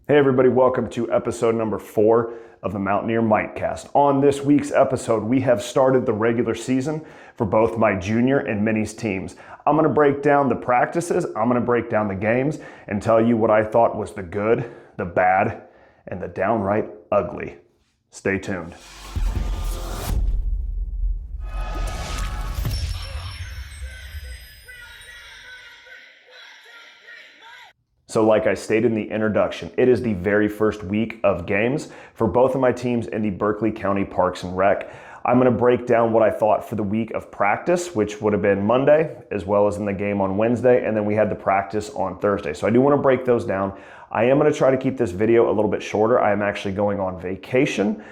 Hey everybody, welcome to episode number 4 of the Mountaineer Mightcast. On this week's episode, we have started the regular season for both my junior and minis teams. I'm going to break down the practices, I'm going to break down the games, and tell you what I thought was the good, the bad, and the downright ugly. Stay tuned. So like I stated in the introduction, it is the very first week of games for both of my teams in the Berkeley County Parks and Rec. I'm going to break down what I thought for the week of practice, which would have been Monday, as well as in the game on Wednesday, and then we had the practice on Thursday. So I do want to break those down. I am going to try to keep this video a little bit shorter. I am actually going on vacation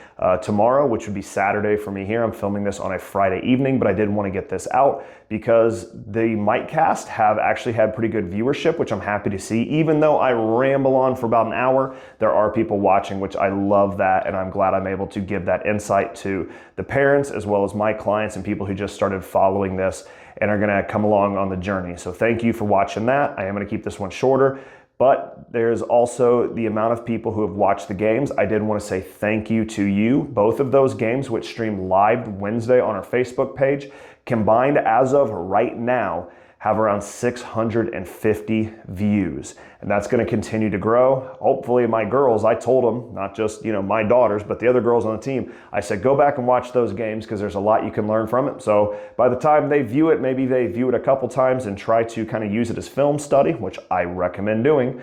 tomorrow, which would be Saturday for me here. I'm filming this on a Friday evening, but I did want to get this out because the Mightcast have actually had pretty good viewership, which I'm happy to see. Even though I ramble on for about an hour, there are people watching, which I love that, and I'm glad I'm able to give that insight to the parents as well as my clients and people who just started following this and are going to come along on the journey. So thank you for watching that. I am going to keep this one shorter. But there's also the amount of people who have watched the games. I did want to say thank you to you. Both of those games, which streamed live Wednesday on our Facebook page, combined as of right now, have around 650 views. And that's going to continue to grow. Hopefully my girls, I told them, not just my daughters, but the other girls on the team, I said, go back and watch those games because there's a lot you can learn from it. So by the time they view it, maybe they view it a couple times and try to kind of use it as film study, which I recommend doing.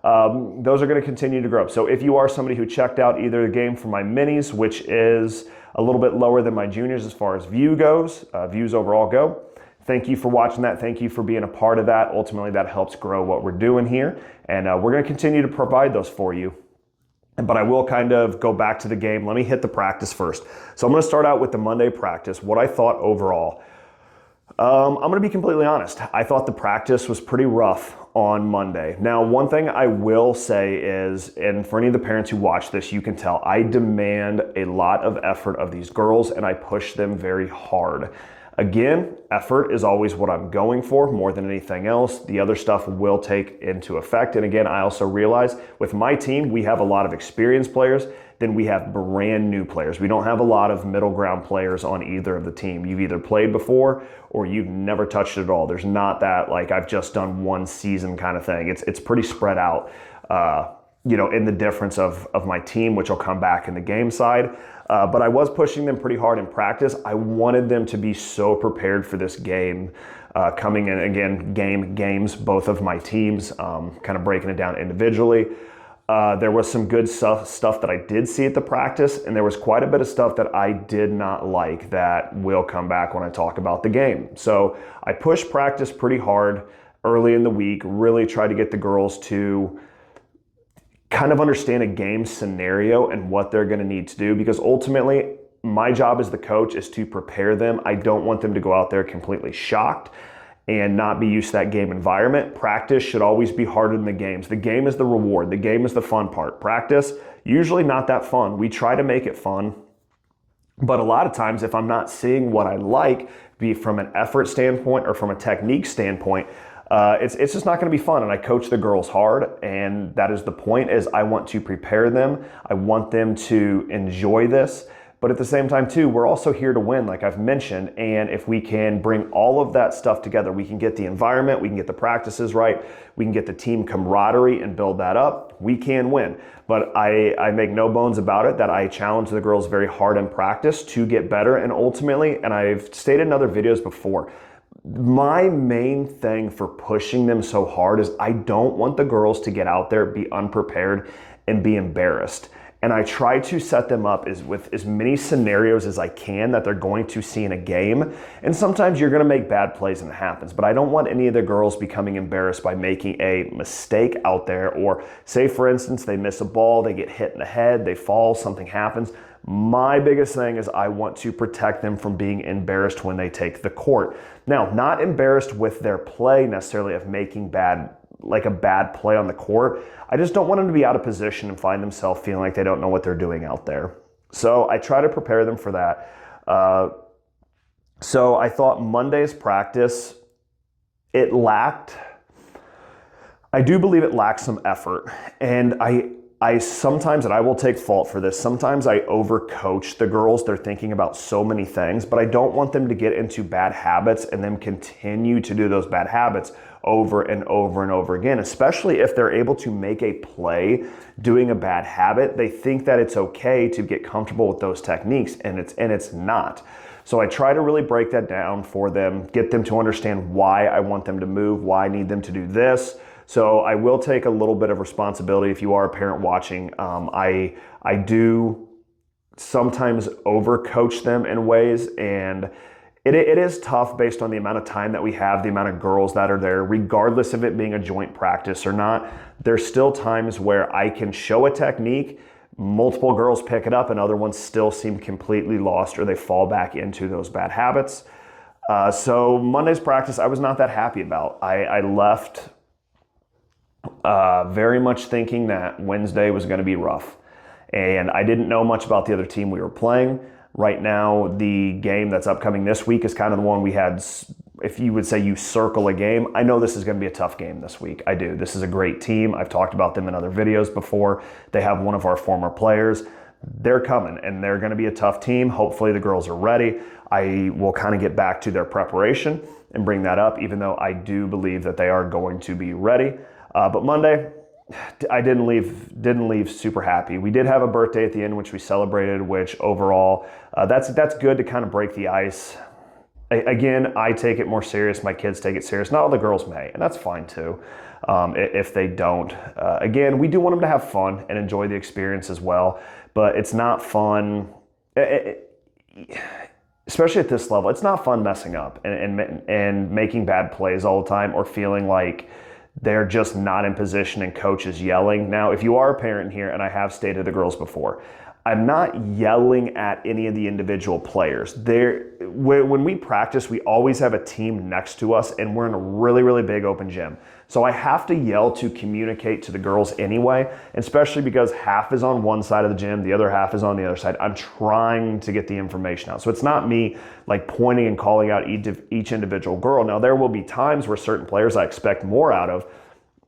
Those are going to continue to grow. So if you are somebody who checked out either the game for my minis, which is a little bit lower than my juniors as far as views overall go, thank you for watching that. Thank you for being a part of that. Ultimately, that helps grow what we're doing here. And we're going to continue to provide those for you. But I will kind of go back to the game. Let me hit the practice first. So I'm going to start out with the Monday practice, what I thought overall. I'm going to be completely honest. I thought the practice was pretty rough on Monday. Now, one thing I will say is, and for any of the parents who watch this, you can tell I demand a lot of effort of these girls and I push them very hard. Again, effort is always what I'm going for more than anything else. The other stuff will take into effect. And again, I also realize with my team, we have a lot of experienced players, then we have brand new players. We don't have a lot of middle ground players on either of the team. You've either played before or you've never touched it at all. There's not that like I've just done one season kind of thing. It's pretty spread out, in the difference of my team, which will come back in the game side. But I was pushing them pretty hard in practice. I wanted them to be so prepared for this game coming in. Again, games, both of my teams, kind of breaking it down individually. There was some good stuff that I did see at the practice, and there was quite a bit of stuff that I did not like that will come back when I talk about the game. So I pushed practice pretty hard early in the week, really tried to get the girls to kind of understand a game scenario and what they're going to need to do, because ultimately my job as the coach is to prepare them. I don't want them to go out there completely shocked and not be used to that game environment. Practice should always be harder than the games. The game is the reward. The game is the fun part. Practice, usually not that fun. We try to make it fun, but a lot of times if I'm not seeing what I like, be it from an effort standpoint or from a technique standpoint, it's just not going to be fun. And I coach the girls hard, and that is the point, is I want to prepare them. I want them to enjoy this. But at the same time too, we're also here to win, like I've mentioned. And if we can bring all of that stuff together, we can get the environment, we can get the practices right, we can get the team camaraderie and build that up, we can win. But I make no bones about it that I challenge the girls very hard in practice to get better. And ultimately, and I've stated in other videos before, my main thing for pushing them so hard is I don't want the girls to get out there, be unprepared, and be embarrassed. And I try to set them up with as many scenarios as I can that they're going to see in a game. And sometimes you're going to make bad plays and it happens. But I don't want any of the girls becoming embarrassed by making a mistake out there. Or say, for instance, they miss a ball, they get hit in the head, they fall, something happens. My biggest thing is I want to protect them from being embarrassed when they take the court. Now, not embarrassed with their play necessarily of making a bad play on the court. I just don't want them to be out of position and find themselves feeling like they don't know what they're doing out there. So I try to prepare them for that. So I thought Monday's practice, I do believe it lacked some effort. And I sometimes, and I will take fault for this, sometimes I overcoach the girls. They're thinking about so many things, but I don't want them to get into bad habits and then continue to do those bad habits over and over and over again, especially if they're able to make a play doing a bad habit. They think that it's okay to get comfortable with those techniques, and it's not. So I try to really break that down for them, get them to understand why I want them to move, why I need them to do this. So I will take a little bit of responsibility if you are a parent watching. I do sometimes overcoach them in ways, and it is tough based on the amount of time that we have, the amount of girls that are there, regardless of it being a joint practice or not. There's still times where I can show a technique, multiple girls pick it up, and other ones still seem completely lost or they fall back into those bad habits. So Monday's practice, I was not that happy about. I left very much thinking that Wednesday was going to be rough. And I didn't know much about the other team we were playing. Right now, the game that's upcoming this week is kind of the one we had. If you would say you circle a game, I know this is going to be a tough game this week. I do. This is a great team. I've talked about them in other videos before. They have one of our former players. They're coming, and they're going to be a tough team. Hopefully the girls are ready. I will kind of get back to their preparation and bring that up, even though I do believe that they are going to be ready. But Monday, I didn't leave super happy. We did have a birthday at the end, which we celebrated, which overall, that's good to kind of break the ice. Again, I take it more serious. My kids take it serious. Not all the girls may, and that's fine too, if they don't. Again, we do want them to have fun and enjoy the experience as well, but it's not fun, especially at this level. It's not fun messing up and making bad plays all the time, or feeling like they're just not in position and coach is yelling. Now, if you are a parent here, and I have stated the girls before, I'm not yelling at any of the individual players. When we practice, we always have a team next to us, and we're in a really, really big open gym. So I have to yell to communicate to the girls anyway, especially because half is on one side of the gym, the other half is on the other side. I'm trying to get the information out. So it's not me like pointing and calling out each individual girl. Now, there will be times where certain players I expect more out of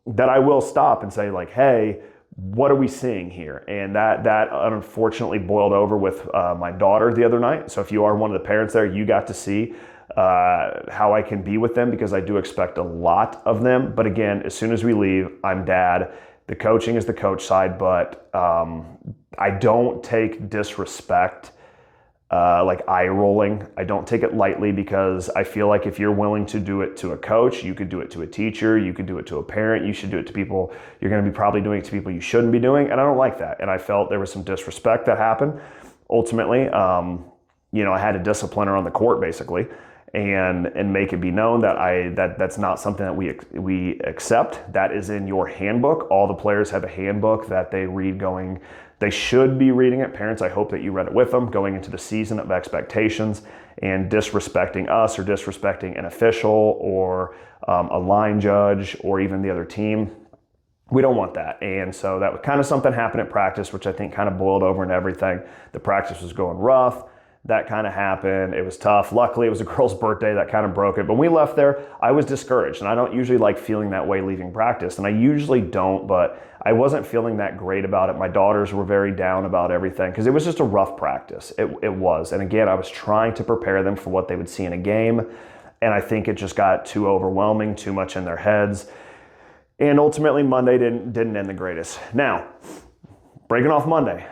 that I will stop and say like, hey, what are we seeing here? And that unfortunately boiled over with my daughter the other night. So if you are one of the parents there, you got to see how I can be with them, because I do expect a lot of them. But again, as soon as we leave, I'm dad. The coaching is the coach side, but I don't take disrespect like eye rolling. I don't take it lightly, because I feel like if you're willing to do it to a coach, you could do it to a teacher, you could do it to a parent, you should do it to people you're going to be probably doing it to people you shouldn't be doing. And I don't like that. And I felt there was some disrespect that happened. Ultimately, I had to discipline her on the court basically, and make it be known that that's not something that we accept. That is in your handbook. All the players have a handbook that they read they should be reading it. Parents, I hope that you read it with them going into the season of expectations, and disrespecting us or disrespecting an official or a line judge or even the other team. We don't want that. And so that was kind of something happened at practice, which I think kind of boiled over into everything. The practice was going rough. That kind of happened. It was tough. Luckily, it was a girl's birthday that kind of broke it. But when we left there, I was discouraged. And I don't usually like feeling that way leaving practice. And I usually don't, but I wasn't feeling that great about it. My daughters were very down about everything, because it was just a rough practice. It was. And again, I was trying to prepare them for what they would see in a game. And I think it just got too overwhelming, too much in their heads. And ultimately, Monday didn't end the greatest. Now, breaking off Monday,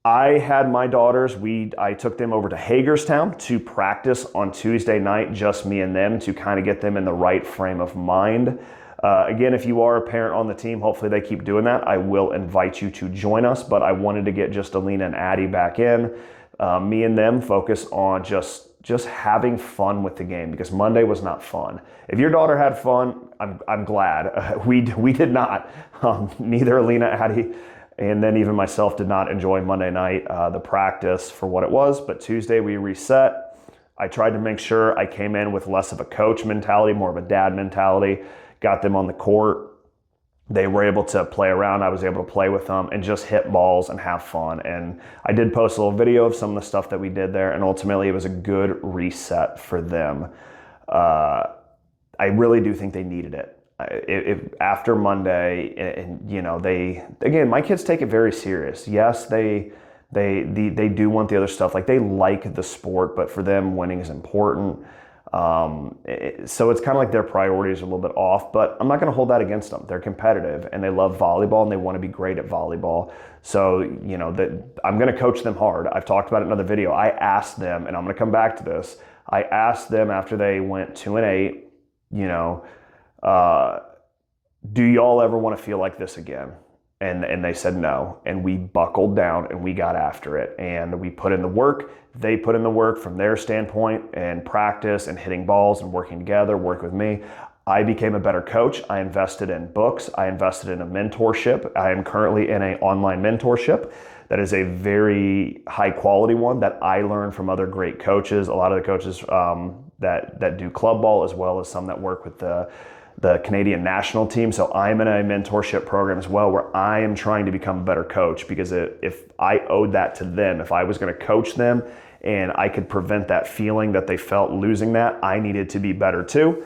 I had my daughters, I took them over to Hagerstown to practice on Tuesday night, just me and them, to kind of get them in the right frame of mind. Again, if you are a parent on the team, hopefully they keep doing that. I will invite you to join us, but I wanted to get just Alina and Addie back in. Me and them focus on just having fun with the game, because Monday was not fun. If your daughter had fun, I'm glad. We did not. Neither Alina, Addie, and then even myself did not enjoy Monday night, the practice for what it was. But Tuesday we reset. I tried to make sure I came in with less of a coach mentality, more of a dad mentality, got them on the court. They were able to play around. I was able to play with them and just hit balls and have fun. And I did post a little video of some of the stuff that we did there. And ultimately it was a good reset for them. I really do think they needed it. if after Monday, and they, again, my kids take it very serious. Yes, they do want the other stuff. Like, they like the sport, but for them, winning is important. So it's kind of like their priorities are a little bit off, but I'm not going to hold that against them. They're competitive and they love volleyball and they want to be great at volleyball. So, that I'm going to coach them hard. I've talked about it in another video. I asked them, and I'm going to come back to this. I asked them after they went 2-8, do y'all ever want to feel like this again? And they said no. And we buckled down and we got after it. And we put in the work. They put in the work from their standpoint and practice and hitting balls and working together, work with me. I became a better coach. I invested in books. I invested in a mentorship. I am currently in an online mentorship that is a very high quality one that I learned from other great coaches. A lot of the coaches that do club ball, as well as some that work with the Canadian national team. So I'm in a mentorship program as well, where I am trying to become a better coach, because if I owed that to them, if I was going to coach them and I could prevent that feeling that they felt losing that, I needed to be better too.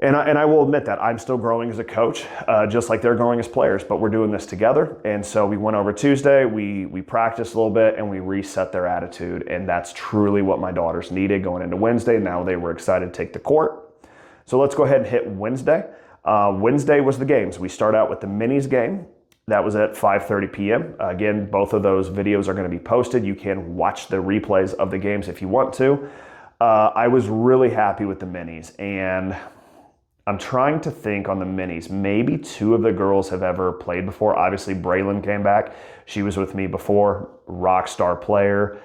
And I will admit that I'm still growing as a coach, just like they're growing as players, but we're doing this together. And so we went over Tuesday, we practiced a little bit, and we reset their attitude. And that's truly what my daughters needed going into Wednesday. Now they were excited to take the court. So let's go ahead and hit Wednesday. Wednesday was the games. We start out with the minis game. That was at 5:30 p.m. Again, both of those videos are going to be posted. You can watch the replays of the games if you want to. I was really happy with the minis, and I'm trying to think on the minis. Maybe two of the girls have ever played before. Obviously, Braylon came back. She was with me before, rock star player.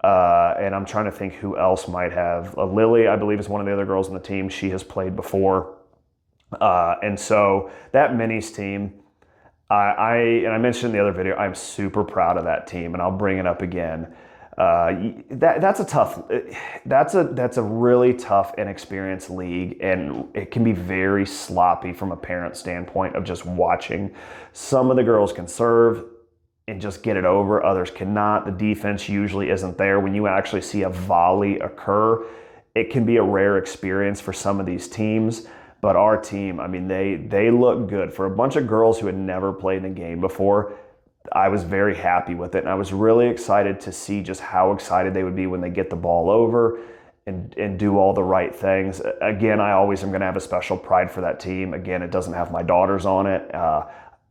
And I'm trying to think who else might have. Lily, I believe, is one of the other girls on the team. She has played before. And so that minis team, I mentioned in the other video, I'm super proud of that team, and I'll bring it up again. That's a really tough, inexperienced league, and it can be very sloppy from a parent standpoint of just watching. Some of the girls can serve and just get it over. Others cannot. The defense usually isn't there. When you actually see a volley occur, it can be a rare experience for some of these teams. But our team, I mean, they look good. For a bunch of girls who had never played in a game before, I was very happy with it. And I was really excited to see just how excited they would be when they get the ball over and do all the right things. Again, I always am going to have a special pride for that team. Again, it doesn't have my daughters on it.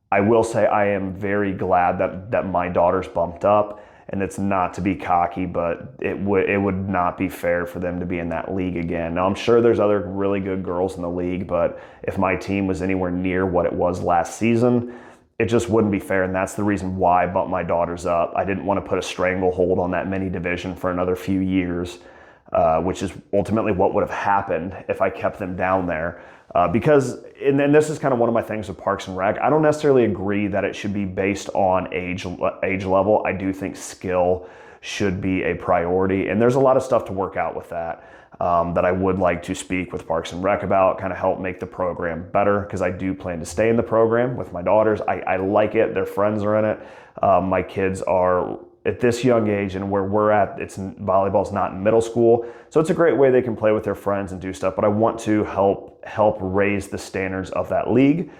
I will say I am very glad that my daughters bumped up, and it's not to be cocky, but it would not be fair for them to be in that league again. Now, I'm sure there's other really good girls in the league, but if my team was anywhere near what it was last season, it just wouldn't be fair, and that's the reason why I bumped my daughters up. I didn't want to put a stranglehold on that mini division for another few years, which is ultimately what would have happened if I kept them down there. Because, and this is kind of one of my things with Parks and Rec, I don't necessarily agree that it should be based on age level. I do think skill should be a priority, and there's a lot of stuff to work out with that that I would like to speak with Parks and Rec about, kind of help make the program better, because I do plan to stay in the program with my daughters. I like it. Their friends are in it. My kids are at this young age, and where we're at, volleyball's not in middle school, so it's a great way they can play with their friends and do stuff. But I want to help raise the standards of that league.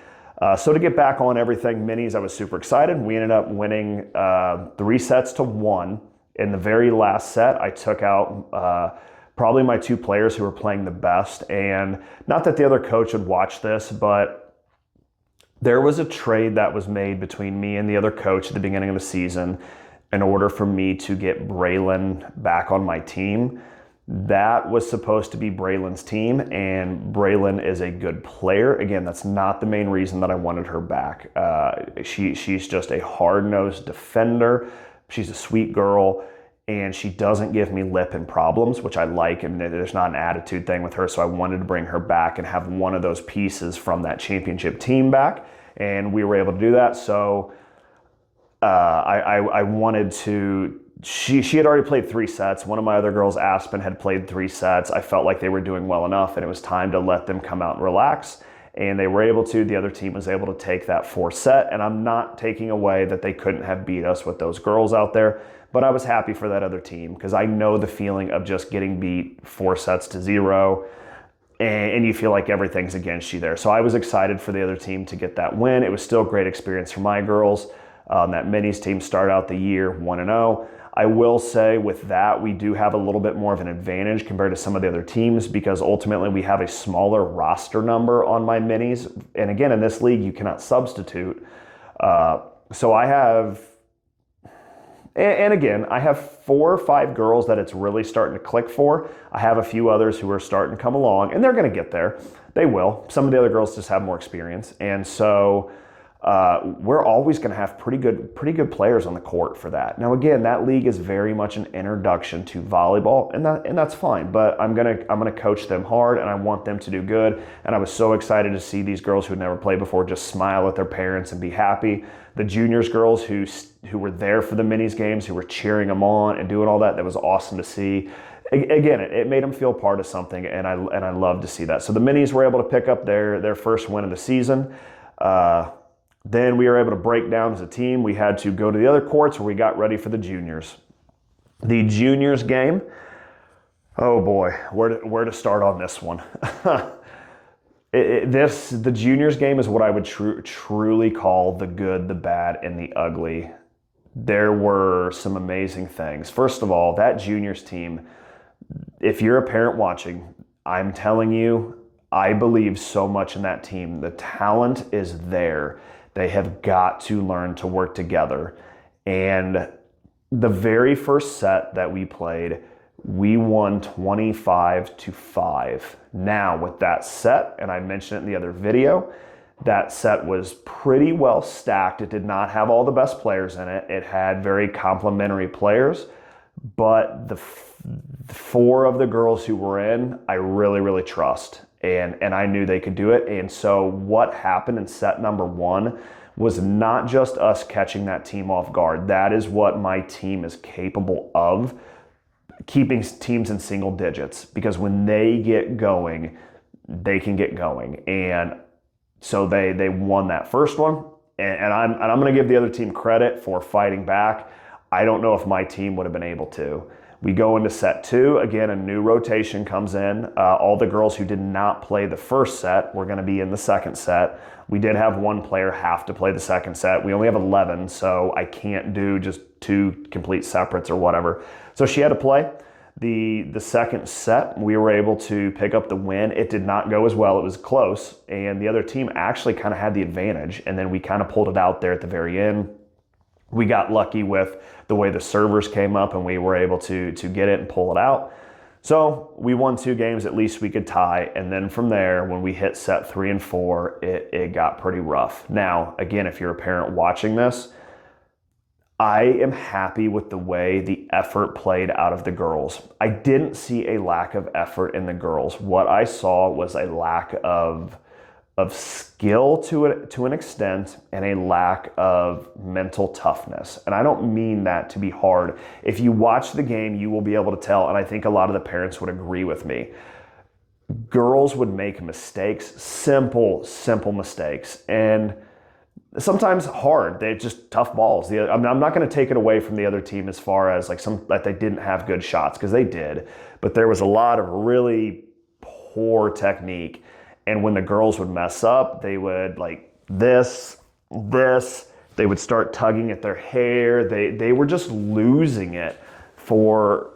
So to get back on everything minis, I was super excited. We ended up winning 3-1. In the very last set, I took out probably my two players who were playing the best. And not that the other coach would watch this, but there was a trade that was made between me and the other coach at the beginning of the season in order for me to get Braylon back on my team. That was supposed to be Braylon's team, and Braylon is a good player. Again, that's not the main reason that I wanted her back. She's just a hard-nosed defender. She's a sweet girl, and she doesn't give me lip and problems, which I like, and there's not an attitude thing with her, so I wanted to bring her back and have one of those pieces from that championship team back, and we were able to do that. So I wanted to... She had already played 3 sets. One of my other girls, Aspen, had played 3 sets. I felt like they were doing well enough, and it was time to let them come out and relax. And they were able to. The other team was able to take that 4th set, and I'm not taking away that they couldn't have beat us with those girls out there, but I was happy for that other team because I know the feeling of just getting beat 4-0. and you feel like everything's against you there. So I was excited for the other team to get that win. It was still a great experience for my girls. That minis team started out the year 1-0. I will say with that, we do have a little bit more of an advantage compared to some of the other teams because ultimately we have a smaller roster number on my minis. And again, in this league, you cannot substitute. So I have, and again, I have 4 or 5 girls that it's really starting to click for. I have a few others who are starting to come along, and they're going to get there. They will. Some of the other girls just have more experience. And so we're always going to have pretty good players on the court for that. Now, again, that league is very much an introduction to volleyball, and that's fine. But I'm gonna coach them hard, and I want them to do good. And I was so excited to see these girls who had never played before just smile at their parents and be happy. The juniors girls who were there for the minis games, who were cheering them on and doing all that, that was awesome to see. Again, it made them feel part of something, and I love to see that. So the minis were able to pick up their first win of the season. Then we were able to break down as a team. We had to go to the other courts where we got ready for the juniors. The juniors game, oh boy, where to start on this one? The juniors game is what I would truly call the good, the bad, and the ugly. There were some amazing things. First of all, that juniors team, if you're a parent watching, I'm telling you, I believe so much in that team. The talent is there. They have got to learn to work together. And the very first set that we played, we won 25-5. Now with that set, and I mentioned it in the other video, that set was pretty well stacked. It did not have all the best players in it. It had very complementary players, but the 4 of the girls who were in, I really, really trust. And I knew they could do it. And so what happened in set number 1 was not just us catching that team off guard. That is what my team is capable of, keeping teams in single digits, because when they get going, they can get going. And so they won that first one. And I'm going to give the other team credit for fighting back. I don't know if my team would have been able to. We go into set 2. Again, a new rotation comes in. All the girls who did not play the first set were going to be in the second set. We did have 1 player have to play the second set. We only have 11, so I can't do just 2 complete separates or whatever. So she had to play. The second set, we were able to pick up the win. It did not go as well. It was close, and the other team actually kind of had the advantage, and then we kind of pulled it out there at the very end. We got lucky with the way the servers came up, and we were able to get it and pull it out. So we won 2 games, at least we could tie. And then from there, when we hit set 3 and 4, it got pretty rough. Now, again, if you're a parent watching this, I am happy with the way the effort played out of the girls. I didn't see a lack of effort in the girls. What I saw was a lack of skill to an extent, and a lack of mental toughness. And I don't mean that to be hard. If you watch the game, you will be able to tell, and I think a lot of the parents would agree with me. Girls would make mistakes, simple mistakes, and sometimes hard. They're just tough balls. I'm not going to take it away from the other team as far as that they didn't have good shots, because they did, but there was a lot of really poor technique. And when the girls would mess up, they would this, they would start tugging at their hair. They were just losing it for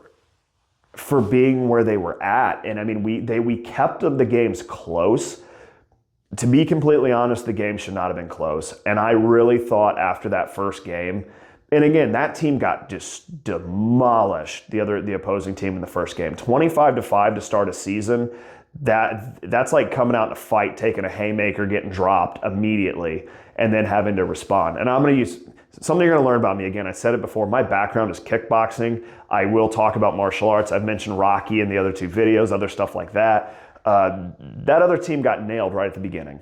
being where they were at. And I mean, we kept the games close. To be completely honest, the game should not have been close. And I really thought after that first game, and again, that team got just demolished, the opposing team in the first game. 25-5 to start a season. That's like coming out in a fight, taking a haymaker, getting dropped immediately, and then having to respond. And I'm going to use something you're going to learn about me. Again, I said it before, my background is kickboxing. I will talk about martial arts. I've mentioned Rocky in the other 2 videos, other stuff like that. That other team got nailed right at the beginning,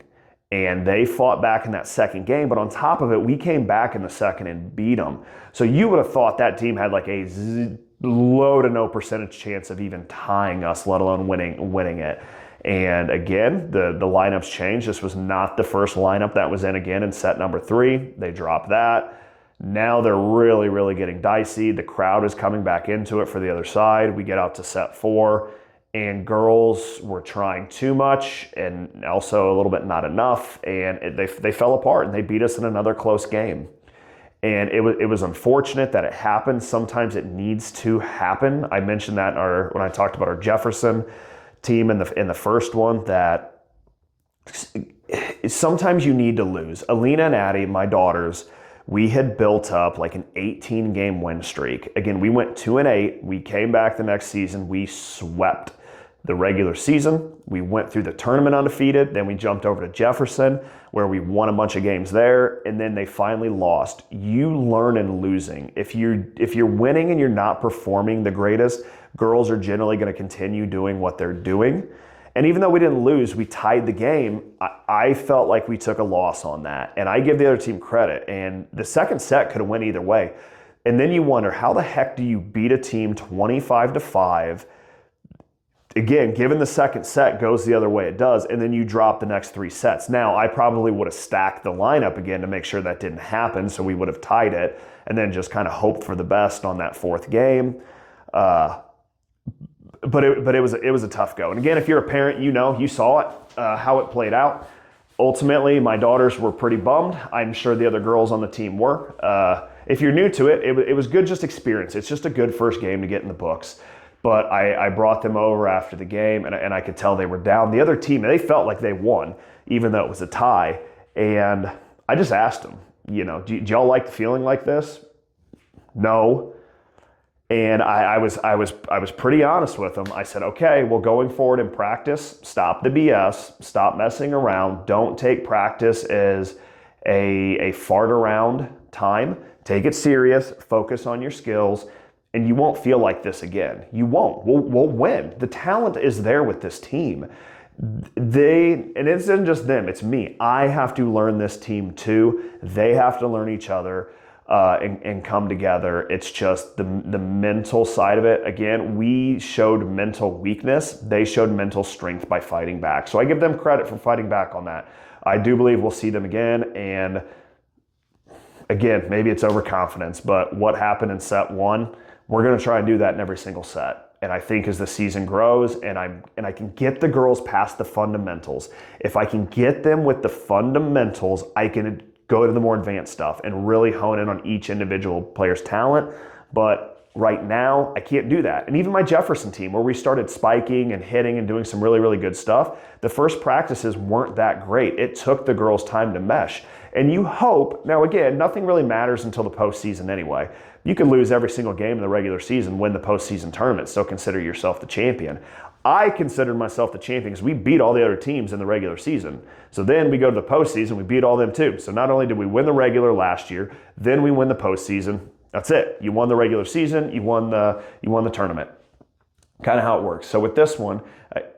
and they fought back in that second game. But on top of it, we came back in the second and beat them. So you would have thought that team had a low to no percentage chance of even tying us, let alone winning it. And again, the lineups changed. This was not the first lineup that was in again in set number 3. They dropped that. Now they're really, really getting dicey. The crowd is coming back into it for the other side. We get out to set 4, and girls were trying too much and also a little bit not enough, and they fell apart and they beat us in another close game. And it was unfortunate that it happened. Sometimes it needs to happen. I mentioned that when I talked about our Jefferson team in the first one, that sometimes you need to lose. Alina and Addie, my daughters, we had built up like an 18-game win streak. Again, we went 2-8. We came back the next season. We swept the regular season. We went through the tournament undefeated. Then we jumped over to Jefferson, where we won a bunch of games there, and then they finally lost. You learn in losing. If you're winning and you're not performing the greatest, girls are generally going to continue doing what they're doing. And even though we didn't lose, we tied the game. I felt like we took a loss on that, and I give the other team credit. And the second set could have went either way. And then you wonder, how the heck do you beat a team 25-5? Again, given the second set goes the other way it does, and then you drop the next 3 sets. Now, I probably would have stacked the lineup again to make sure that didn't happen, so we would have tied it, and then just kind of hoped for the best on that 4th game. But it was a tough go. And again, if you're a parent, you saw it, how it played out. Ultimately, my daughters were pretty bummed. I'm sure the other girls on the team were. If you're new to it, it was good just experience. It's just a good first game to get in the books. But I brought them over after the game, and I could tell they were down. The other team, they felt like they won, even though it was a tie. And I just asked them, do y'all like the feeling like this? No. And I was pretty honest with them. I said, okay, well, going forward in practice, stop the BS, stop messing around. Don't take practice as a fart around time. Take it serious, focus on your skills, and you won't feel like this again. You won't. We'll win. The talent is there with this team. And it isn't just them, it's me. I have to learn this team too. They have to learn each other and come together. It's just the mental side of it. Again, we showed mental weakness. They showed mental strength by fighting back. So I give them credit for fighting back on that. I do believe we'll see them again. And again, maybe it's overconfidence, but what happened in set 1, we're going to try and do that in every single set. And I think as the season grows and I can get the girls past the fundamentals, if I can get them with the fundamentals, I can go to the more advanced stuff and really hone in on each individual player's talent. But right now, I can't do that. And even my Jefferson team, where we started spiking and hitting and doing some really, really good stuff, the first practices weren't that great. It took the girls time to mesh. And you hope, now again, nothing really matters until the postseason anyway. You can lose every single game in the regular season, win the postseason tournament, still consider yourself the champion. I considered myself the champion because we beat all the other teams in the regular season. So then we go to the postseason, we beat all them too. So not only did we win the regular last year, then we win the postseason. That's it. You won the regular season, you won the tournament. Kind of how it works. So with this one,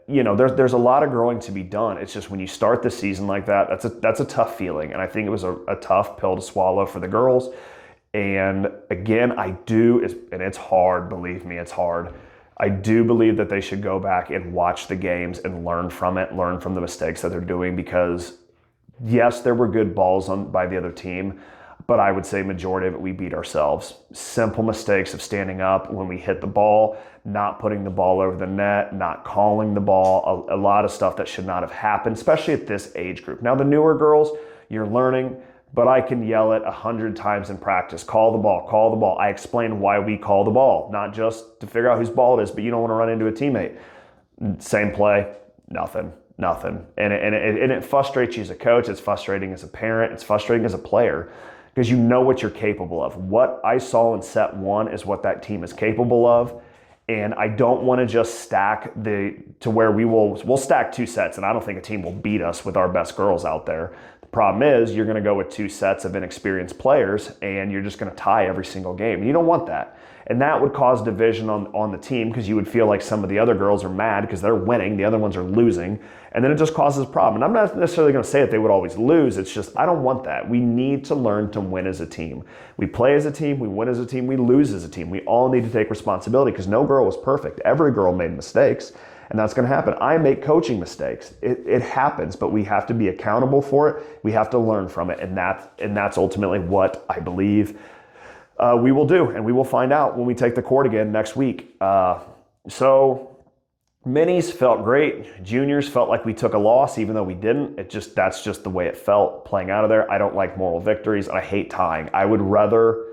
there's a lot of growing to be done. It's just when you start the season like that, that's a tough feeling. And I think it was a tough pill to swallow for the girls. And again, and it's hard, believe me, it's hard. I do believe that they should go back and watch the games and learn from it, learn from the mistakes that they're doing, because yes, there were good balls by the other team, but I would say majority of it we beat ourselves. Simple mistakes of standing up when we hit the ball, not putting the ball over the net, not calling the ball, a lot of stuff that should not have happened, especially at this age group. Now the newer girls, you're learning, but I can yell it 100 times in practice. Call the ball, call the ball. I explain why we call the ball, not just to figure out whose ball it is, but you don't want to run into a teammate. Same play, nothing. And it frustrates you as a coach, it's frustrating as a parent, it's frustrating as a player, because you know what you're capable of. What I saw in set 1 is what that team is capable of. And I don't want to just stack to where we'll stack 2 sets, and I don't think a team will beat us with our best girls out there. The problem is you're going to go with 2 sets of inexperienced players, and you're just going to tie every single game. You don't want that. And that would cause division on the team, because you would feel like some of the other girls are mad because they're winning, the other ones are losing, and then it just causes a problem. And I'm not necessarily going to say that they would always lose. It's just I don't want that. We need to learn to win as a team. We play as a team, we win as a team, we lose as a team. We all need to take responsibility, because no girl was perfect. Every girl made mistakes, and that's going to happen. I make coaching mistakes. It happens, but we have to be accountable for it. We have to learn from it, and that's ultimately what I believe we will do, and we will find out when we take the court again next week. So Minis felt great. Juniors felt like we took a loss, even though we didn't. That's just the way it felt playing out of there. I don't like moral victories. I hate tying. I would rather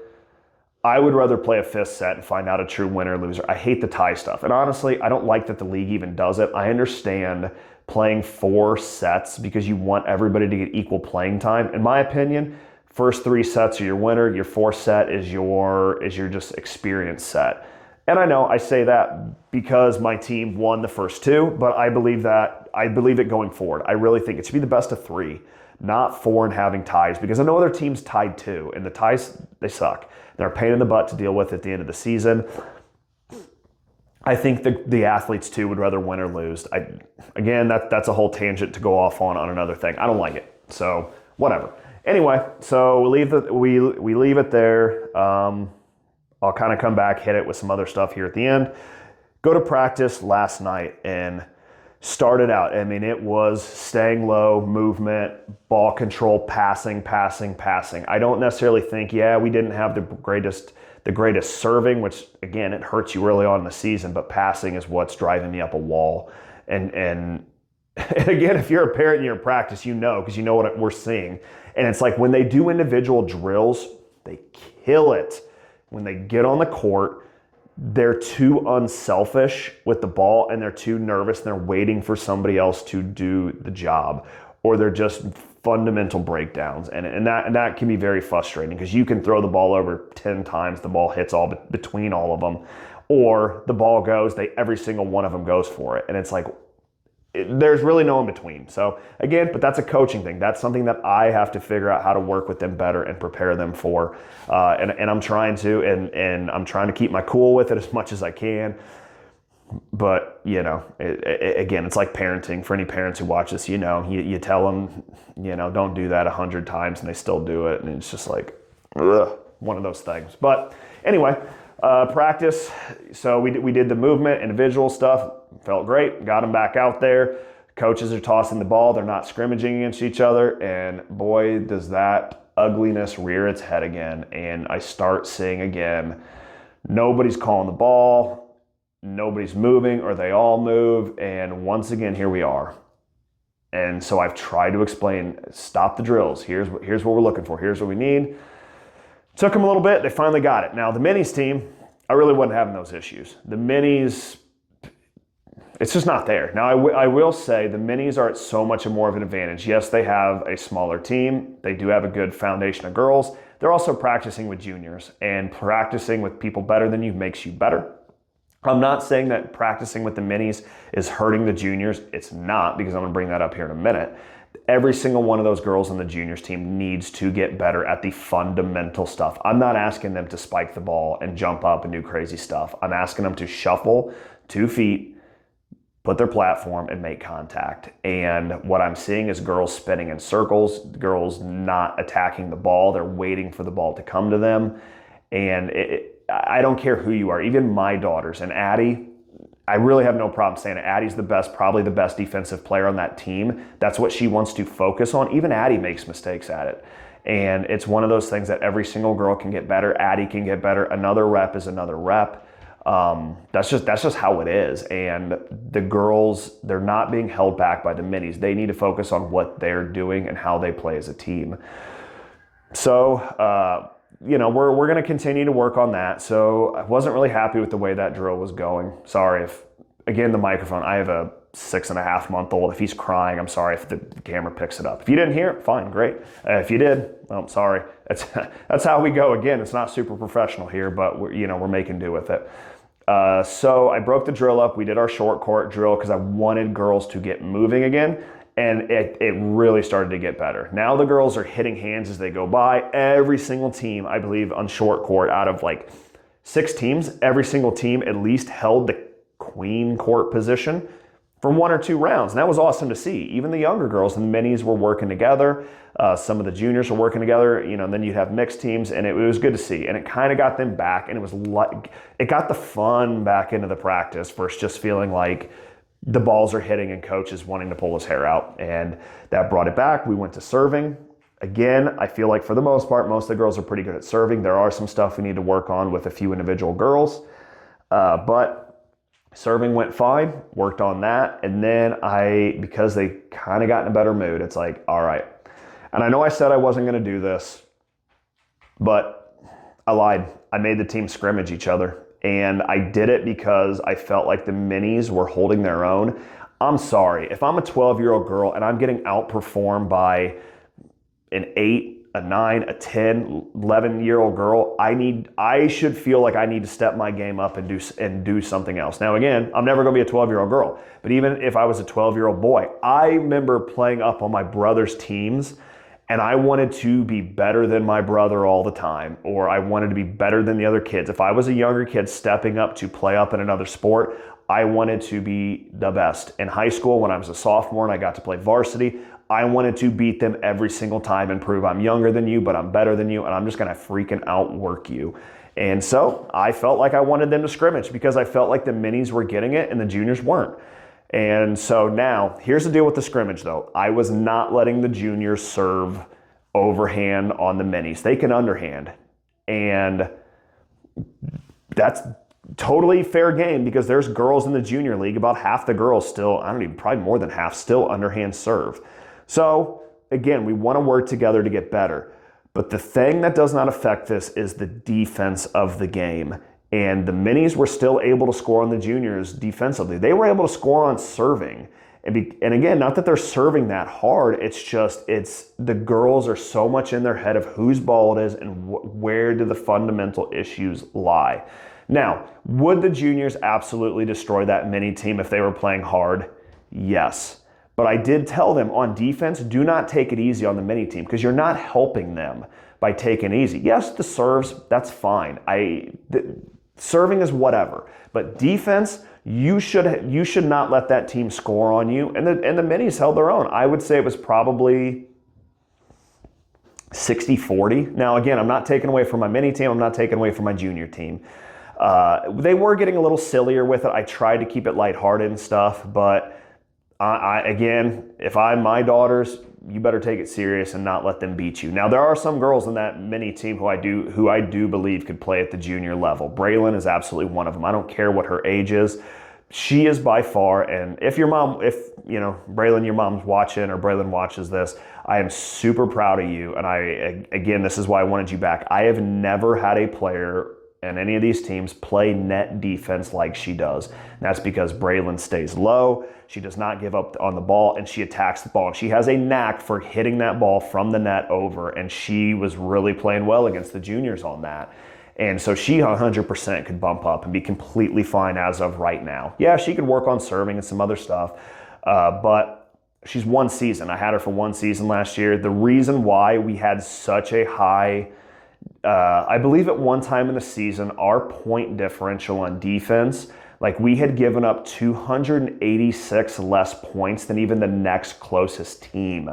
play a fifth set and find out a true winner or loser. I hate the tie stuff. And honestly, I don't like that the league even does it. I understand playing 4 sets because you want everybody to get equal playing time. In my opinion, first 3 sets are your winner. Your 4th set is your just experience set. And I know I say that because my team won the first 2, but I believe it going forward. I really think it should be the best of 3, not 4 and having ties, because I know other teams tied 2, and the ties, they suck. They're a pain in the butt to deal with at the end of the season. I think the athletes too would rather win or lose. That's a whole tangent to go off on another thing. I don't like it. So whatever. Anyway, so we leave it there. I'll kind of come back, hit it with some other stuff here at the end. Go to practice last night and started out. I mean, it was staying low, movement, ball control, passing. I don't necessarily think, we didn't have the greatest serving, which again, it hurts you early on in the season, but passing is what's driving me up a wall. And again, if you're a parent and you're in practice, you know, because you know what we're seeing. And it's like when they do individual drills, they kill it. When they get on the court, they're too unselfish with the ball and they're too nervous and they're waiting for somebody else to do the job, or they're just fundamental breakdowns. And that can be very frustrating because you can throw the ball over 10 times, the ball hits all between all of them, or the ball goes, every single one of them goes for it. And it's like, there's really no in between. So again, but that's a coaching thing. That's something that I have to figure out how to work with them better and prepare them for. And I'm trying to, and I'm trying to keep my cool with it as much as I can. But, you know, again, it's like parenting. For any parents who watch this, you know, you tell them, you know, don't do that 100 times and they still do it. And it's just like, ugh, one of those things. But anyway, practice. So we did the movement, individual stuff. Felt great. Got them back out there. Coaches are tossing the ball. They're not scrimmaging against each other. And boy, does that ugliness rear its head again. And I start seeing again, nobody's calling the ball. Nobody's moving, or they all move. And once again, here we are. And so I've tried to explain, stop the drills. Here's what we're looking for. Here's what we need. Took them a little bit. They finally got it. Now, the minis team, I really wasn't having those issues. The minis, it's just not there. Now, I will say the minis are at so much more of an advantage. Yes, they have a smaller team. They do have a good foundation of girls. They're also practicing with juniors, and practicing with people better than you makes you better. I'm not saying that practicing with the minis is hurting the juniors. It's not, because I'm going to bring that up here in a minute. Every single one of those girls on the juniors team needs to get better at the fundamental stuff. I'm not asking them to spike the ball and jump up and do crazy stuff. I'm asking them to shuffle 2 feet, put their platform, and make contact. And what I'm seeing is girls spinning in circles, girls not attacking the ball. They're waiting for the ball to come to them. And I don't care who you are, even my daughters. And Addie, I really have no problem saying it. Addie's probably the best defensive player on that team. That's what she wants to focus on. Even Addie makes mistakes at it. And it's one of those things that every single girl can get better. Addie can get better. Another rep is another rep. That's just how it is. And the girls, they're not being held back by the minis. They need to focus on what they're doing and how they play as a team. So, you know, we're going to continue to work on that. So I wasn't really happy with the way that drill was going. Sorry if, again, the microphone, I have a 6.5-month-old. If he's crying, I'm sorry if the camera picks it up. If you didn't hear it, fine, great. If you did, well, I'm sorry. That's how we go. Again, it's not super professional here, but we're making do with it. So I broke the drill up. We did our short court drill because I wanted girls to get moving again. And it really started to get better. Now the girls are hitting hands as they go by. Every single team, I believe, on short court, out of like 6 teams, every single team at least held the queen court position for 1 or 2 rounds. And that was awesome to see. Even the younger girls and the minis were working together. Some of the juniors were working together, and then you'd have mixed teams, and it was good to see. And it kind of got them back, and it was like, it got the fun back into the practice versus just feeling like the balls are hitting and coach is wanting to pull his hair out. And that brought it back. We went to serving. Again, I feel like for the most part, most of the girls are pretty good at serving. There are some stuff we need to work on with a few individual girls. But Serving went fine, worked on that. And then because they kind of got in a better mood, it's like, all right. And I know I said I wasn't going to do this, but I lied. I made the team scrimmage each other. And I did it because I felt like the minis were holding their own. I'm sorry. If I'm a 12-year-old girl and I'm getting outperformed by an 8, a 9, a 10, 11-year-old girl, I should feel like I need to step my game up and do something else. Now again, I'm never going to be a 12-year-old girl, but even if I was a 12-year-old boy, I remember playing up on my brother's teams and I wanted to be better than my brother all the time, or I wanted to be better than the other kids. If I was a younger kid stepping up to play up in another sport, I wanted to be the best. In high school, when I was a sophomore and I got to play varsity, I wanted to beat them every single time and prove I'm younger than you, but I'm better than you, and I'm just gonna freaking outwork you. And so I felt like I wanted them to scrimmage because I felt like the minis were getting it and the juniors weren't. And so now, here's the deal with the scrimmage though. I was not letting the juniors serve overhand on the minis. They can underhand. And that's totally fair game because there's girls in the junior league, about half the girls still, probably more than half, still underhand serve. So again, we want to work together to get better. But the thing that does not affect this is the defense of the game. And the minis were still able to score on the juniors defensively. They were able to score on serving. And again, not that they're serving that hard, it's the girls are so much in their head of whose ball it is and where do the fundamental issues lie. Now, would the juniors absolutely destroy that mini team if they were playing hard? Yes. But I did tell them on defense, do not take it easy on the mini team because you're not helping them by taking it easy. Yes, the serves, that's fine. Serving is whatever. But defense, you should not let that team score on you. And the minis held their own. I would say it was probably 60-40. Now, again, I'm not taking away from my mini team. I'm not taking away from my junior team. They were getting a little sillier with it. I tried to keep it lighthearted and stuff, but again, if I'm my daughters, you better take it serious and not let them beat you. Now, there are some girls in that mini team who I do believe could play at the junior level. Braylon is absolutely one of them. I don't care what her age is. She is by far, and if Braylon, your mom's watching or Braylon watches this, I am super proud of you. And again, this is why I wanted you back. I have never had a player and any of these teams play net defense like she does. And that's because Braylon stays low, she does not give up on the ball, and she attacks the ball. And she has a knack for hitting that ball from the net over, and she was really playing well against the juniors on that. And so she 100% could bump up and be completely fine as of right now. Yeah, she could work on serving and some other stuff, but she's one season. I had her for one season last year. The reason why we had such a high I believe at one time in the season, our point differential on defense, like we had given up 286 less points than even the next closest team.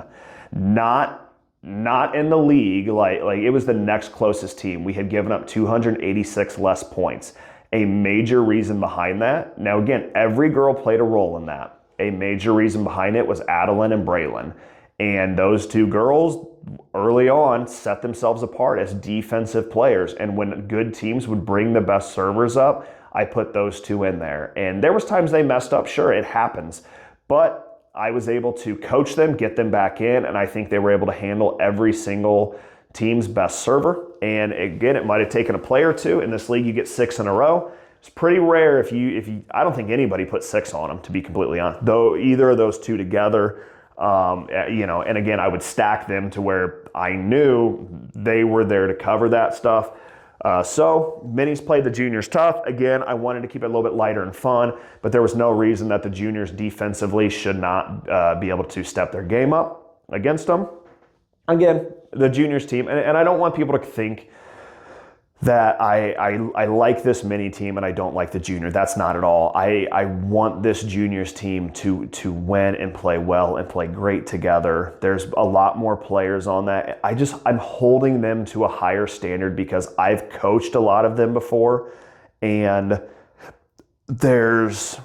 Not in the league, like it was the next closest team. We had given up 286 less points. A major reason behind that, now again, every girl played a role in that. A major reason behind it was Adeline and Braylon. And those two girls early on set themselves apart as defensive players. And when good teams would bring the best servers up, I put those two in there. And there was times they messed up, sure, it happens. But I was able to coach them, get them back in, and I think they were able to handle every single team's best server. And again, it might have taken a play or two. In this league, you get 6 in a row. It's pretty rare if you I don't think anybody put 6 on them, to be completely honest. Though either of those two together, and again, I would stack them to where I knew they were there to cover that stuff. So minis played the juniors tough. Again, I wanted to keep it a little bit lighter and fun, but there was no reason that the juniors defensively should not be able to step their game up against them. Again, the juniors team, and I don't want people to think that I like this mini team and I don't like the junior. That's not at all. I want this juniors team to win and play well and play great together. There's a lot more players on that. I'm holding them to a higher standard because I've coached a lot of them before, and there's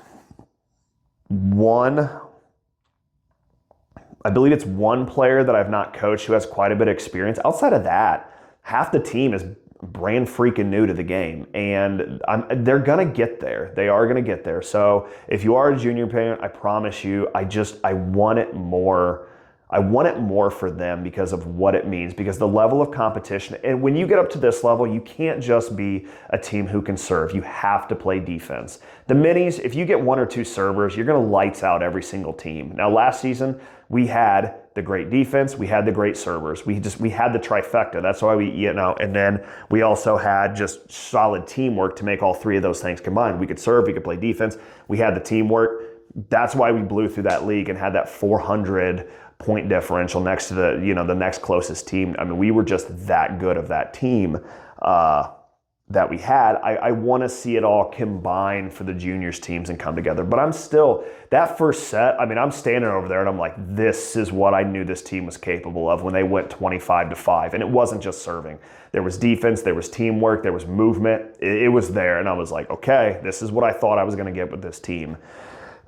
I believe it's one player that I've not coached who has quite a bit of experience. Outside of that, half the team is brand freaking new to the game, and they're gonna get there. They are gonna get there. So if you are a junior parent, I promise you, I want it more. I want it more for them because of what it means, because the level of competition, and when you get up to this level, you can't just be a team who can serve. You have to play defense. The minis, if you get one or two servers, you're gonna lights out every single team. Now last season, we had the great defense, we had the great servers. We had the trifecta. That's why and then we also had just solid teamwork to make all three of those things combined. We could serve, we could play defense, we had the teamwork. That's why we blew through that league and had that 400 point differential next to the next closest team. I mean, we were just that good of that team that we had. I want to see it all combine for the juniors teams and come together. But I'm still, that first set, I mean, I'm standing over there and I'm like, this is what I knew this team was capable of when they went 25-5. And it wasn't just serving. There was defense, there was teamwork, there was movement. It was there. And I was like, okay, this is what I thought I was going to get with this team.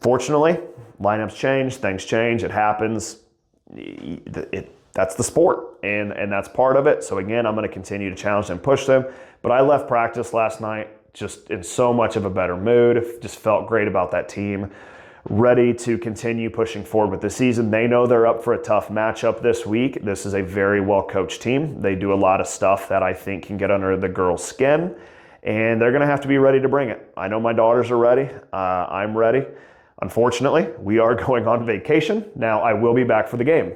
Fortunately, lineups change, things change, it happens. That's the sport, and that's part of it. So again, I'm going to continue to challenge them, push them. But I left practice last night just in so much of a better mood. Just felt great about that team, ready to continue pushing forward with the season. They know they're up for a tough matchup this week. This is a very well-coached team. They do a lot of stuff that I think can get under the girls' skin, and they're going to have to be ready to bring it. I know my daughters are ready. I'm ready. Unfortunately, we are going on vacation. Now, I will be back for the game.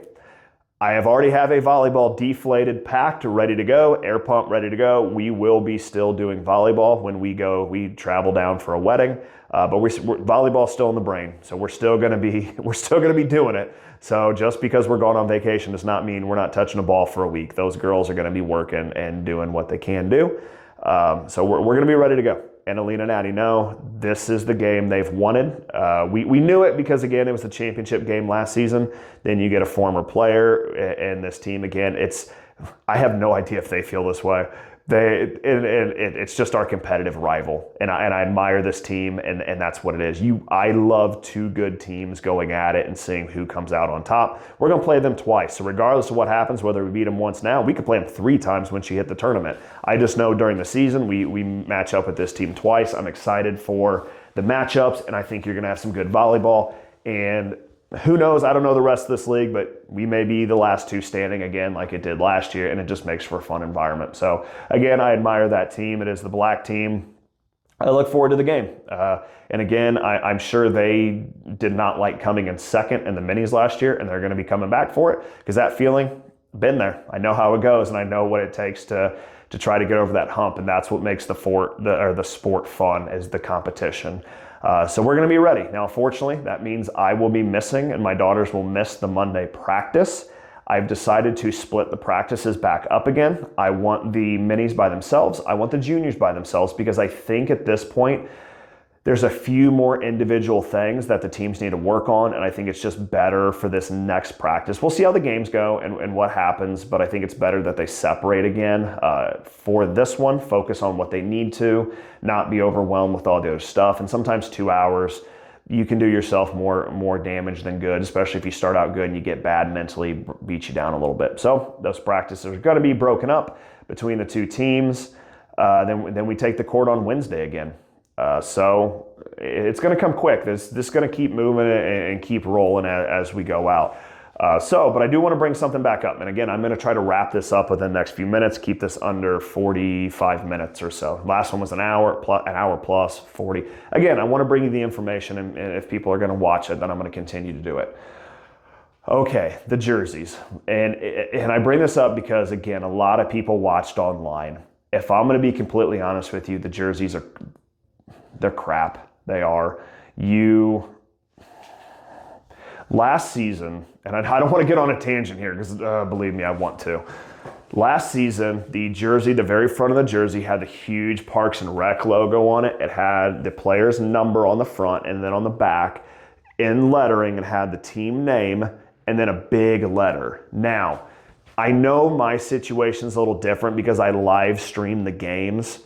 I have already have a volleyball deflated, packed, ready to go, air pump ready to go. We will be still doing volleyball when we travel down for a wedding, but volleyball's still in the brain. So we're still going to be doing it. So just because we're going on vacation does not mean we're not touching a ball for a week. Those girls are going to be working and doing what they can do. So we're going to be ready to go. And Alina and Addie know this is the game they've wanted. We knew it because, again, it was the championship game last season. Then you get a former player in this team again. I have no idea if they feel this way. It's just our competitive rival, and I admire this team, and that's what it is. I love two good teams going at it and seeing who comes out on top. We're going to play them twice, so regardless of what happens, whether we beat them once now, we could play them 3 times when she hit the tournament. I just know during the season we match up with this team twice. I'm excited for the matchups, and I think you're going to have some good volleyball. And who knows? I don't know the rest of this league, but we may be the last 2 standing again like it did last year, and it just makes for a fun environment. So, again, I admire that team. It is the black team. I look forward to the game. And again, I'm sure they did not like coming in second in the minis last year, and they're going to be coming back for it because that feeling, been there. I know how it goes, and I know what it takes to try to get over that hump, and that's what makes the sport fun, is the competition. So we're going to be ready. Now, unfortunately, that means I will be missing and my daughters will miss the Monday practice. I've decided to split the practices back up again. I want the minis by themselves. I want the juniors by themselves because I think at this point, there's a few more individual things that the teams need to work on, and I think it's just better for this next practice. We'll see how the games go and what happens, but I think it's better that they separate again. For this one, focus on what they need to, not be overwhelmed with all the other stuff. And sometimes 2 hours, you can do yourself more damage than good, especially if you start out good and you get bad mentally, beat you down a little bit. So those practices are going to be broken up between the 2 teams. Then we take the court on Wednesday again. So it's going to come quick. This is going to keep moving and keep rolling as we go out. But I do want to bring something back up. And again, I'm going to try to wrap this up within the next few minutes, keep this under 45 minutes or so. Last one was an hour plus 40. Again, I want to bring you the information, and if people are going to watch it, then I'm going to continue to do it. Okay, the jerseys. And I bring this up because, again, a lot of people watched online. If I'm going to be completely honest with you, the jerseys they're crap. They are. Last season, and I don't want to get on a tangent here because believe me, I want to. Last season, the jersey, the very front of the jersey had the huge Parks and Rec logo on it. It had the player's number on the front, and then on the back, in lettering, it had the team name and then a big letter. Now, I know my situation's a little different because I live stream the games.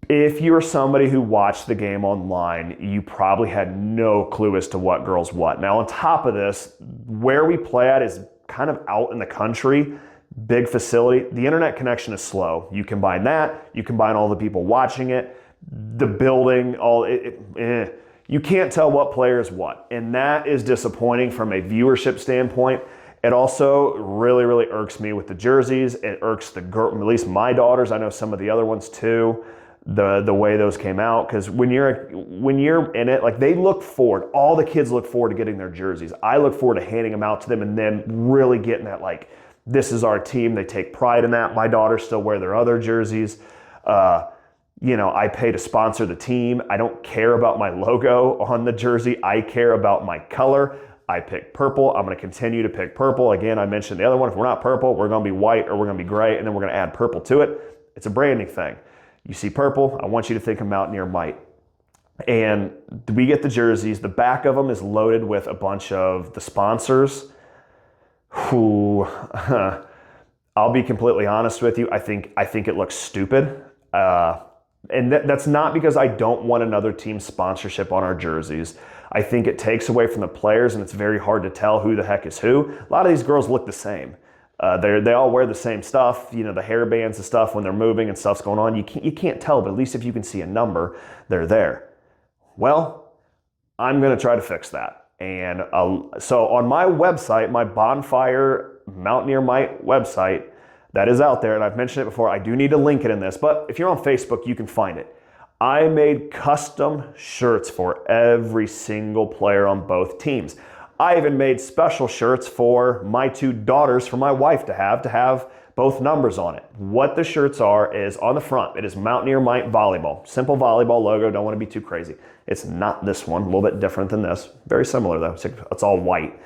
If you're somebody who watched the game online, you probably had no clue as to what girls what. Now, on top of this, where we play at is kind of out in the country. big facility. The internet connection is slow. You combine that, you combine all the people watching it, the building, you can't tell what player is what. And that is disappointing from a viewership standpoint. It also really, really irks me with the jerseys. It irks the girl, at least my daughters. I know some of the other ones too, the way those came out. Because when you're in it, like they look forward, all the kids look forward to getting their jerseys. I look forward to handing them out to them and then really getting that, like, this is our team. They take pride in that. My daughters still wear their other jerseys. I pay to sponsor the team. I don't care about my logo on the jersey. I care about my color. I pick purple. I'm going to continue to pick purple. Again, I mentioned the other one. If we're not purple, we're going to be white or we're going to be gray, and then we're going to add purple to it. It's a branding thing. You see purple, I want you to think of Mountaineer Might. And we get the jerseys. The back of them is loaded with a bunch of the sponsors who, I'll be completely honest with you, I think it looks stupid. And that's not because I don't want another team's sponsorship on our jerseys. I think it takes away from the players, and it's very hard to tell who the heck is who. A lot of these girls look the same. They all wear the same stuff, the hair bands and stuff when they're moving and stuff's going on. You can't tell, but at least if you can see a number, they're there. Well, I'm going to try to fix that. And so on my website, my Bonfire Mountaineer Might website, that is out there, and I've mentioned it before. I do need to link it in this, but if you're on Facebook, you can find it. I made custom shirts for every single player on both teams. I even made special shirts for my two daughters for my wife to have both numbers on it. What the shirts are is on the front, it is Mountaineer Might Volleyball. Simple volleyball logo, don't want to be too crazy. It's not this one, a little bit different than this. Very similar though, it's all white.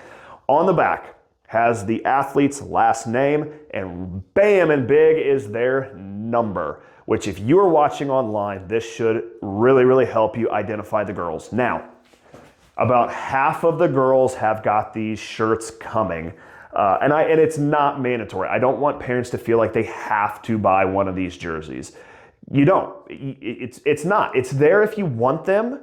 On the back has the athlete's last name, and bam, and big is their number, which if you are watching online, this should really, really help you identify the girls. Now, about half of the girls have got these shirts coming, and it's not mandatory. I don't want parents to feel like they have to buy one of these jerseys. You don't. It's not. It's there if you want them,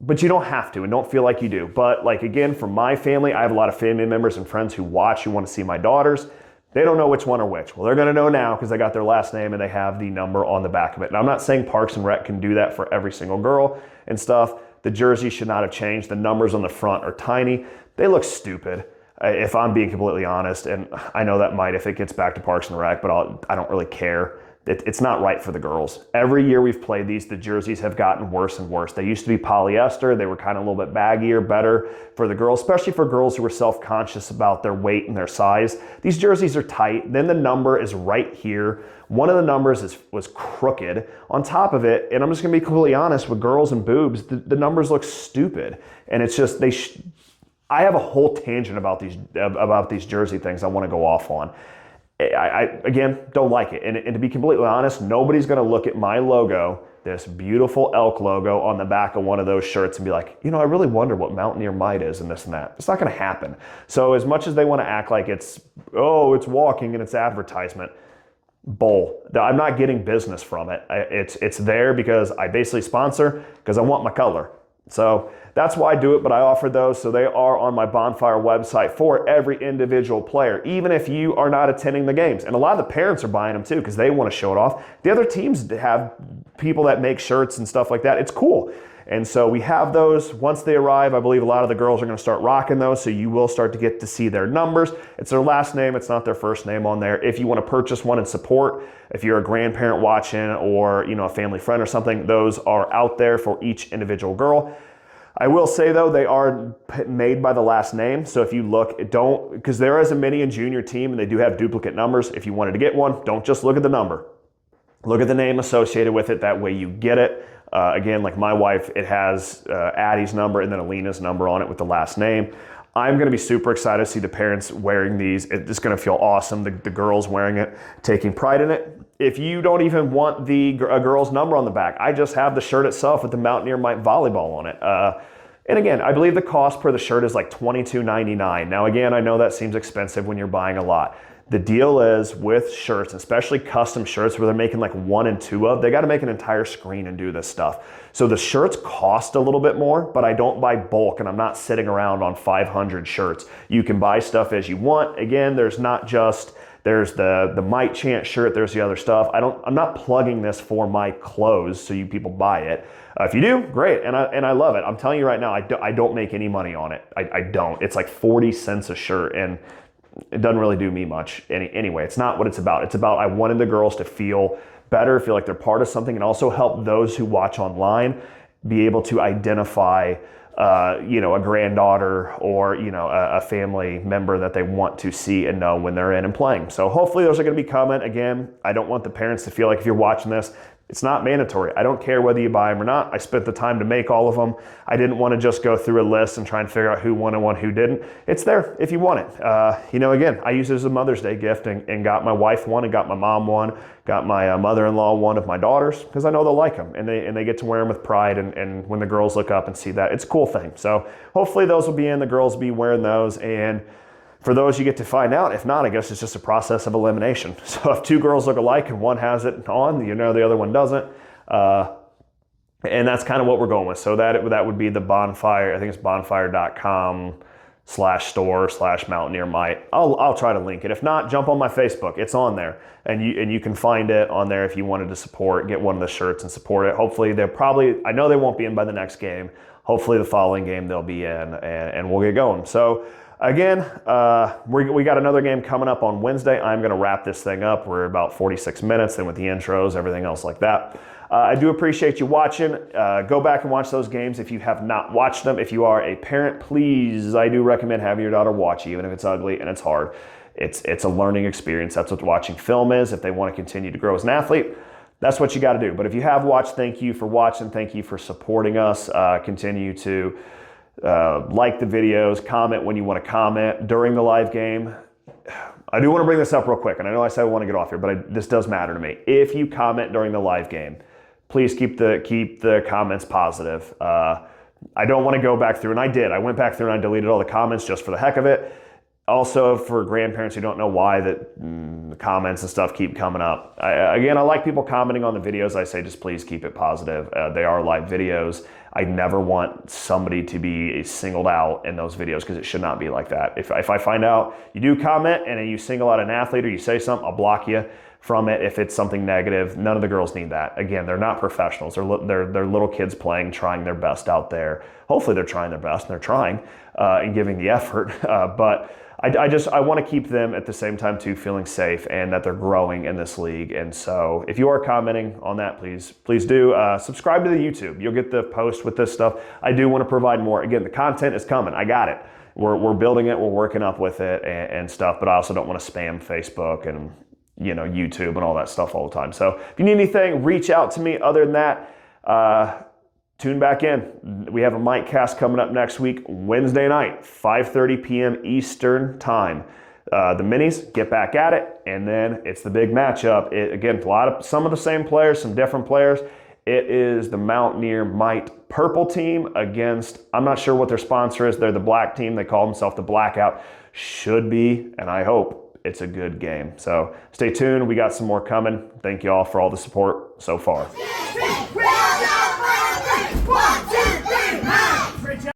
but you don't have to, and don't feel like you do. But like, again, for my family, I have a lot of family members and friends who watch, who want to see my daughters. They don't know which one or which. Well, they're going to know now because they got their last name and they have the number on the back of it. Now, I'm not saying Parks and Rec can do that for every single girl and stuff. The jersey should not have changed. The numbers on the front are tiny. They look stupid, if I'm being completely honest. And I know that might, if it gets back to Parks and Rec, but I don't really care. It's not right for the girls. Every year we've played these, the jerseys have gotten worse and worse. They used to be polyester. They were kind of a little bit baggier, better for the girls, especially for girls who were self-conscious about their weight and their size. These jerseys are tight. Then the number is right here. One of the numbers was crooked. On top of it, and I'm just going to be completely honest, with girls and boobs, the numbers look stupid. And it's just, I have a whole tangent about these jersey things I want to go off on. I again, don't like it. And to be completely honest, nobody's going to look at my logo, this beautiful elk logo on the back of one of those shirts and be like, I really wonder what Mountaineer Might is and this and that. It's not going to happen. So as much as they want to act like it's walking and it's advertisement, bull. I'm not getting business from it. It's there because I basically sponsor because I want my color. So that's why I do it, but I offer those, so they are on my Bonfire website for every individual player, even if you are not attending the games. And a lot of the parents are buying them too because they want to show it off. The other teams have people that make shirts and stuff like that. It's cool. And so we have those. Once they arrive, I believe a lot of the girls are going to start rocking those, so you will start to get to see their numbers. It's their last name. It's not their first name on there. If you want to purchase one and support, if you're a grandparent watching or a family friend or something, those are out there for each individual girl. I will say though, they are made by the last name. So if you look, because there is a mini and junior team and they do have duplicate numbers. If you wanted to get one, don't just look at the number. Look at the name associated with it. That way you get it. Again, like my wife, it has Addie's number and then Alina's number on it with the last name. I'm going to be super excited to see the parents wearing these. It's going to feel awesome. The girls wearing it, taking pride in it. If you don't even want a girl's number on the back, I just have the shirt itself with the Mountaineer Might Volleyball on it. And again, I believe the cost per the shirt is like $22.99. Now again, I know that seems expensive when you're buying a lot. The deal is with shirts, especially custom shirts where they're making like 1 and 2 of, they got to make an entire screen and do this stuff. So the shirts cost a little bit more, but I don't buy bulk and I'm not sitting around on 500 shirts. You can buy stuff as you want. Again, there's There's the Might Chant shirt. There's the other stuff. I'm not plugging this for my clothes so you people buy it. If you do, great, and I love it. I'm telling you right now, I don't make any money on it. I don't. It's like 40 cents a shirt, and it doesn't really do me much. Anyway, it's not what it's about. It's about I wanted the girls to feel better, feel like they're part of something, and also help those who watch online be able to identify a granddaughter or, a family member that they want to see and know when they're in and playing. So hopefully those are going to be coming. Again, I don't want the parents to feel like if you're watching this, it's not mandatory. I don't care whether you buy them or not. I spent the time to make all of them. I didn't want to just go through a list and try and figure out who wanted one, who didn't. It's there if you want it. Again, I use it as a Mother's Day gift and got my wife one and got my mom one, got my mother-in-law one of my daughters because I know they'll like them and they get to wear them with pride. And when the girls look up and see that, it's a cool thing. So hopefully those will be in. The girls will be wearing those. And for those, you get to find out. If not, I guess it's just a process of elimination. So if two girls look alike and one has it on, the other one doesn't. And that's kind of what we're going with. So that would be the Bonfire. I think it's bonfire.com/store/Mountaineer Might. I'll try to link it. If not, jump on my Facebook. It's on there. And you can find it on there if you wanted to support, get one of the shirts and support it. Hopefully I know they won't be in by the next game. Hopefully the following game they'll be in and we'll get going. So again, we got another game coming up on Wednesday. I'm going to wrap this thing up. We're about 46 minutes in with the intros, everything else like that. I do appreciate you watching. Go back and watch those games if you have not watched them. If you are a parent, please, I do recommend having your daughter watch, even if it's ugly and it's hard. It's a learning experience. That's what watching film is. If they want to continue to grow as an athlete, that's what you got to do. But if you have watched, thank you for watching. Thank you for supporting us. Continue to like the videos, comment when you want to comment during the live game. I do want to bring this up real quick, and I know I said I want to get off here, but this does matter to me. If you comment during the live game, please keep the comments positive. I don't want to go back through, and I did. I went back through and I deleted all the comments just for the heck of it. Also, for grandparents who don't know why the comments and stuff keep coming up. I like people commenting on the videos. I say just please keep it positive. They are live videos. I never want somebody to be singled out in those videos because it should not be like that. If I find out you do comment and you single out an athlete or you say something, I'll block you from it if it's something negative. None of the girls need that. Again, they're not professionals. They're little kids playing, trying their best out there. Hopefully they're trying their best and they're trying and giving the effort. But I want to keep them at the same time too feeling safe and that they're growing in this league. And so if you are commenting on that, please do subscribe to the YouTube. You'll get the post with this stuff. I do want to provide more. Again, the content is coming. I got it. We're building it. We're working up with it and stuff. But I also don't want to spam Facebook and YouTube and all that stuff all the time. So if you need anything, reach out to me. Other than that, tune back in. We have a Might Cast coming up next week, Wednesday night, 5:30 p.m. Eastern time. The minis get back at it, and then it's the big matchup. Again, some of the same players, some different players. It is the Mountaineer Might purple team against, I'm not sure what their sponsor is. They're the black team. They call themselves the Blackout. Should be, and I hope it's a good game. So stay tuned. We got some more coming. Thank you all for all the support so far.